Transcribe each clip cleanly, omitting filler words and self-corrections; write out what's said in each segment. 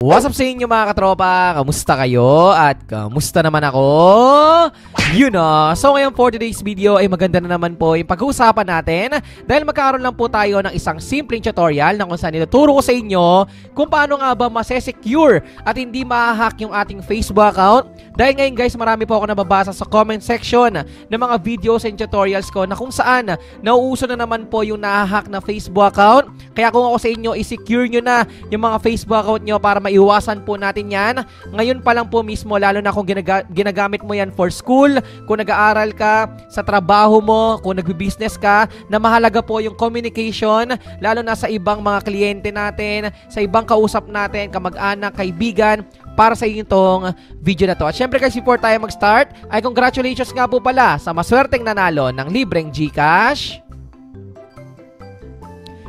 What's up sa inyo mga katropa? Kamusta kayo? At kamusta naman ako? So ngayon for today's video ay maganda na naman po yung pag-uusapan natin dahil magkakaroon lang po tayo ng isang simpleng tutorial na kung saan ituturo ko sa inyo kung paano nga ba masesecure at hindi ma-hack yung ating Facebook account. Dahil ngayon guys, marami po ako nababasa sa comment section ng mga videos and tutorials ko na kung saan nauuso na naman po yung na-hack na Facebook account. Kaya kung ako sa inyo, i-secure nyo na yung mga Facebook account nyo para maiwasan po natin yan. Ngayon pa lang po mismo, lalo na kung ginagamit mo yan for school, kung nag-aaral ka, sa trabaho mo, kung nagbi-business ka, na mahalaga po yung communication, lalo na sa ibang mga kliyente natin, sa ibang kausap natin, kamag-anak, kaibigan, para sa itong video na to. At syempre guys, before tayo mag-start, ay congratulations nga po pala sa maswerteng nanalo ng libreng GCash.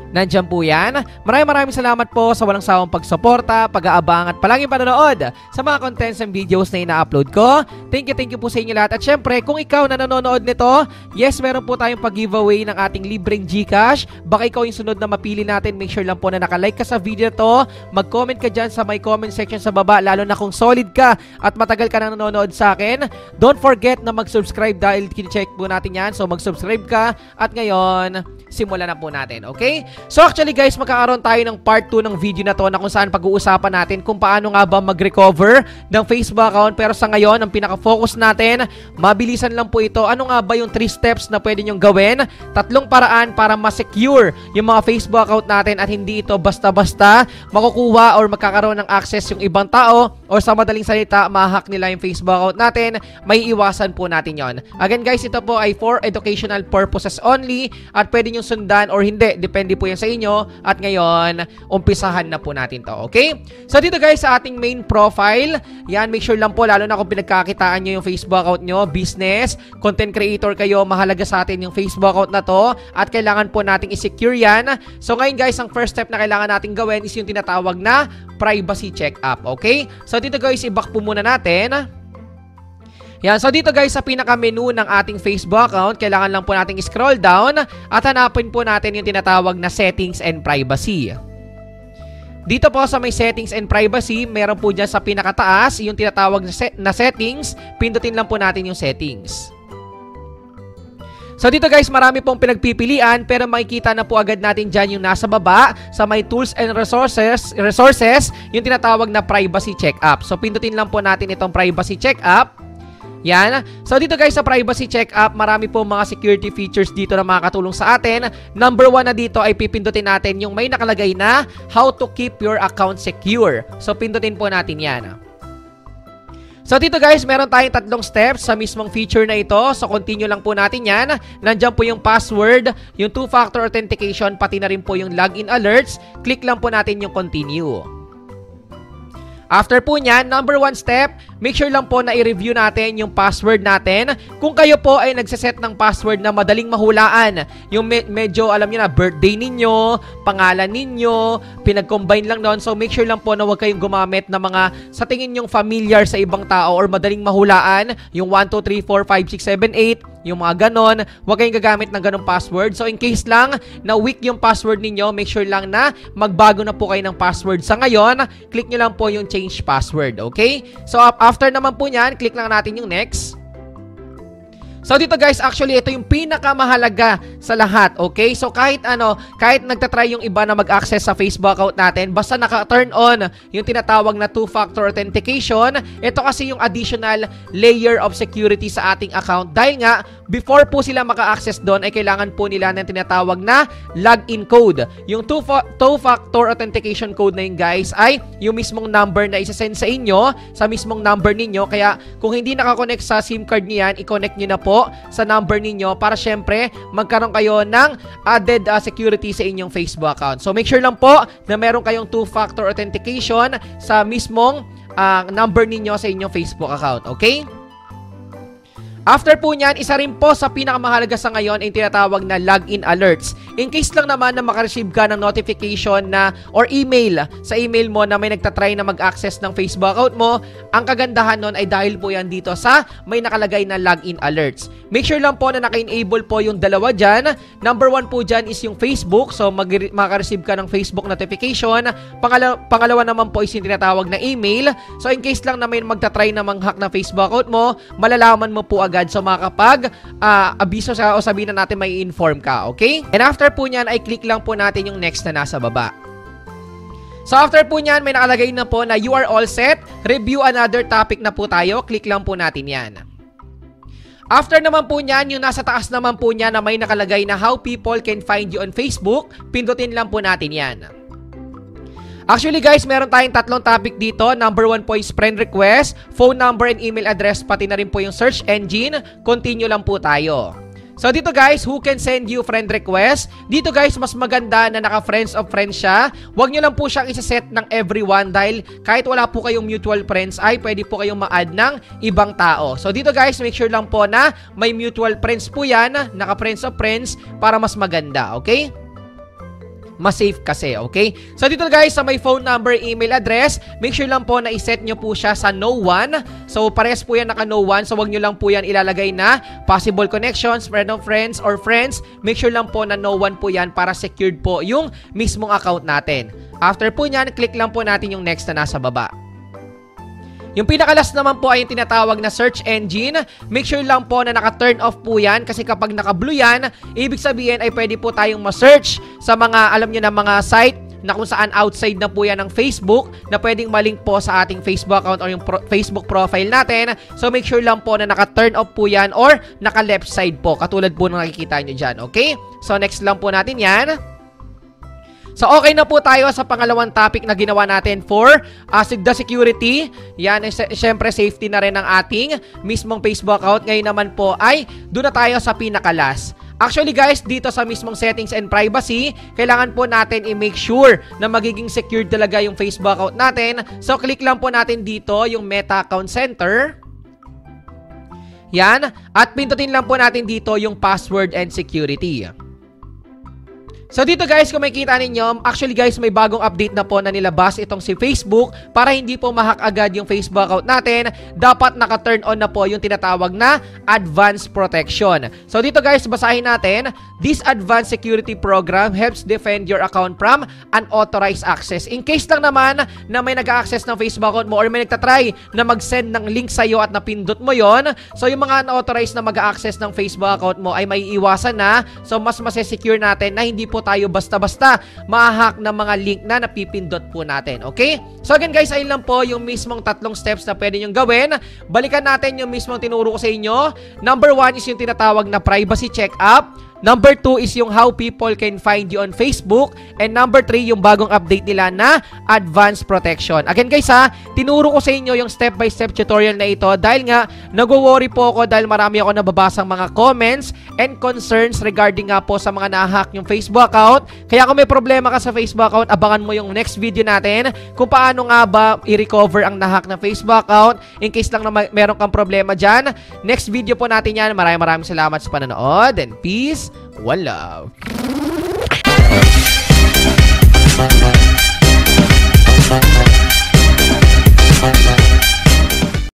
Nandiyan po yan. Maraming salamat po sa walang sawang pagsuporta, pag-aabang at palaging panonood sa mga contents and videos na ina-upload ko. Thank you po sa inyo lahat. At syempre, kung ikaw na nanonood nito, yes, meron po tayong pag-giveaway ng ating libreng GCash. Baka ikaw yung sunod na mapili natin. Make sure lang po na nakalike ka sa video to. Mag-comment ka dyan sa my comment section sa baba, lalo na kung solid ka at matagal ka na nanonood sa akin. Don't forget na mag-subscribe dahil kine-check po natin yan. So mag-subscribe ka at ngayon, simulan na po natin, okay? So actually guys, magkakaroon tayo ng part 2 ng video na to na kung saan pag-uusapan natin kung paano nga ba mag-recover ng Facebook account. Pero sa ngayon, ang pinaka-focus natin, mabilisan lang po ito. Ano nga ba yung 3 steps na pwede nyong gawin? 3 paraan para ma-secure yung mga Facebook account natin at hindi ito basta-basta makukuha or magkakaroon ng access yung ibang tao or sa madaling salita, ma-hack nila yung Facebook account natin. May iwasan po natin yon. Again guys, ito po ay for educational purposes only at pwede nyong sundan or hindi. Depende po yan sa inyo. At ngayon, umpisahan na po natin to, okay? So dito guys, sa ating main profile, yan, make sure lang po, lalo na kung pinagkakitaan nyo yung Facebook account nyo, business, content creator kayo, mahalaga sa atin yung Facebook account na to at kailangan po nating i-secure yan. So ngayon guys, ang first step na kailangan nating gawin is yung tinatawag na privacy check-up, okay? So dito guys, i-back po muna natin. Yan, so dito guys sa pinaka-menu ng ating Facebook account, kailangan lang po nating scroll down at hanapin po natin yung tinatawag na settings and privacy. Dito po sa may settings and privacy, meron po dyan sa pinakataas yung tinatawag na settings. Pindutin lang po natin yung settings. So dito guys, marami pong pinagpipilian pero makikita na po agad natin dyan yung nasa baba sa may tools and resources yung tinatawag na privacy check-up. So pindutin lang po natin itong privacy check-up. Yan. So dito guys sa privacy check-up, marami po mga security features dito na makakatulong sa atin. Number 1 na dito ay pipindutin natin yung may nakalagay na how to keep your account secure. So pindutin po natin yan. So dito guys, meron tayong 3 steps sa mismong feature na ito. So continue lang po natin yan. Nandiyan po yung password, yung 2-factor authentication, pati na rin po yung login alerts. Click lang po natin yung continue. After po nyan, number 1 step, make sure lang po na i-review natin yung password natin. Kung kayo po ay nagsaset ng password na madaling mahulaan, yung medyo alam nyo na, birthday ninyo, pangalan ninyo, pinag-combine lang doon. So make sure lang po na huwag kayong gumamit ng mga sa tingin nyong familiar sa ibang tao or madaling mahulaan, yung 1, 2, 3, 4, 5, 6, 7, 8, yung mga ganon. Huwag kayong gagamit ng ganong password. So in case lang na weak yung password ninyo, make sure lang na magbago na po kayo ng password. Sa ngayon, click nyo lang po yung change password, okay? So after naman po nyan, click lang natin yung next. So dito guys, actually ito yung pinakamahalaga sa lahat, okay? So kahit nagtatry yung iba na mag-access sa Facebook account natin, basta naka-turn on yung tinatawag na 2-factor authentication, ito kasi yung additional layer of security sa ating account. Dahil nga, before po sila maka-access doon, ay kailangan po nila ng tinatawag na login code. Yung 2-factor authentication code na yun guys, ay yung mismong number na isa-send sa inyo, sa mismong number ninyo. Kaya kung hindi nakakonect sa SIM card niyo yan, i-connect nyo na po sa number ninyo para syempre magkaroon kayo ng added security sa inyong Facebook account. So make sure lang po na meron kayong 2-factor authentication sa mismong number ninyo sa inyong Facebook account, okay? After po niyan, isa rin po sa pinakamahalaga sa ngayon ay tinatawag na login alerts. In case lang naman na makareceive ka ng notification na or email sa email mo na may nagtatry na mag-access ng Facebook account mo, ang kagandahan nun ay dahil po yan dito sa may nakalagay na login alerts. Make sure lang po na naka-enable po yung dalawa dyan. Number 1 po dyan is yung Facebook. So makareceive ka ng Facebook notification. Pangalawa naman po is yung tinatawag na email. So in case lang na may magtatry na mang-hack ng Facebook account mo, malalaman mo po agad. So makakapag abiso sa o sabihin na natin may inform ka, okay? And after po niyan ay click lang po natin yung next na nasa baba. So after po niyan may nakalagay na po na you are all set. Review another topic na po tayo. Click lang po natin yan. After naman po niyan, yung nasa taas naman po niya na may nakalagay na how people can find you on Facebook, pindutin lang po natin yan. Actually guys, meron tayong tatlong topic dito. Number 1 po is friend request, phone number and email address, pati na rin po yung search engine. Continue lang po tayo. So dito guys, who can send you friend request? Dito guys, mas maganda na naka-friends of friends siya. Huwag nyo lang po siyang isa-set ng everyone dahil kahit wala po kayong mutual friends ay pwede po kayong ma-add ng ibang tao. So dito guys, make sure lang po na may mutual friends po yan, naka-friends of friends para mas maganda, okay? Mas safe kasi, okay? So dito guys, sa may phone number, email address, make sure lang po na iset nyo po siya sa no one. So parehas po yan naka no one. So wag nyo lang po yan ilalagay na possible connections, friend of friends, or friends. Make sure lang po na no one po yan para secured po yung mismong account natin. After po nyan, click lang po natin yung next na nasa baba. Yung pinakalas naman po ay yung tinatawag na search engine. Make sure lang po na naka-turn off po yan kasi kapag naka-blue yan, ibig sabihin ay pwede po tayong ma-search sa mga, alam nyo na, mga site na kung saan outside na po yan ng Facebook na pwedeng malink po sa ating Facebook account or yung Facebook profile natin. So make sure lang po na naka-turn off po yan or naka-left side po katulad po ng nakikita nyo dyan, okay? So next lang po natin yan. So, okay na po tayo sa pangalawang topic na ginawa natin for the security. Yan, syempre safety na rin ng ating mismong Facebook account. Ngayon naman po ay doon na tayo sa pinakalas. Actually guys, dito sa mismong settings and privacy, kailangan po natin i-make sure na magiging secure talaga yung Facebook account natin. So, click lang po natin dito yung Meta Account Center. Yan. At pindutin lang po natin dito yung password and security. So dito guys, kung makikita ninyo, actually guys, may bagong update na po na nilabas itong si Facebook para hindi po ma-hack agad yung Facebook account natin. Dapat naka-turn on na po yung tinatawag na Advanced Protection. So dito guys, basahin natin. This advanced security program helps defend your account from unauthorized access. In case lang naman na may nag-access ng Facebook account mo or may nagtatry na mag-send ng link sa'yo at napindot mo yon, so yung mga unauthorized na mag-access ng Facebook account mo ay may iwasan na. So mas masesecure natin na hindi po tayo basta-basta ma-hack ng mga link na napipindot po natin, okay? So again guys, ayun lang po yung mismong tatlong steps na pwede nyong gawin. Balikan natin yung mismong tinuro ko sa inyo. Number 1 is yung tinatawag na privacy check-up. Number 2 is yung how people can find you on Facebook. And number 3, yung bagong update nila na Advanced Protection. Again guys ha, tinuro ko sa inyo yung step-by-step tutorial na ito dahil nga nagwo-worry po ako dahil marami ako nababasang mga comments and concerns regarding nga po sa mga na-hack yung Facebook account. Kaya kung may problema ka sa Facebook account, abangan mo yung next video natin kung paano nga ba i-recover ang na-hack na Facebook account in case lang na meron kang problema dyan. Next video po natin yan. Maraming salamat sa panonood and peace. One love.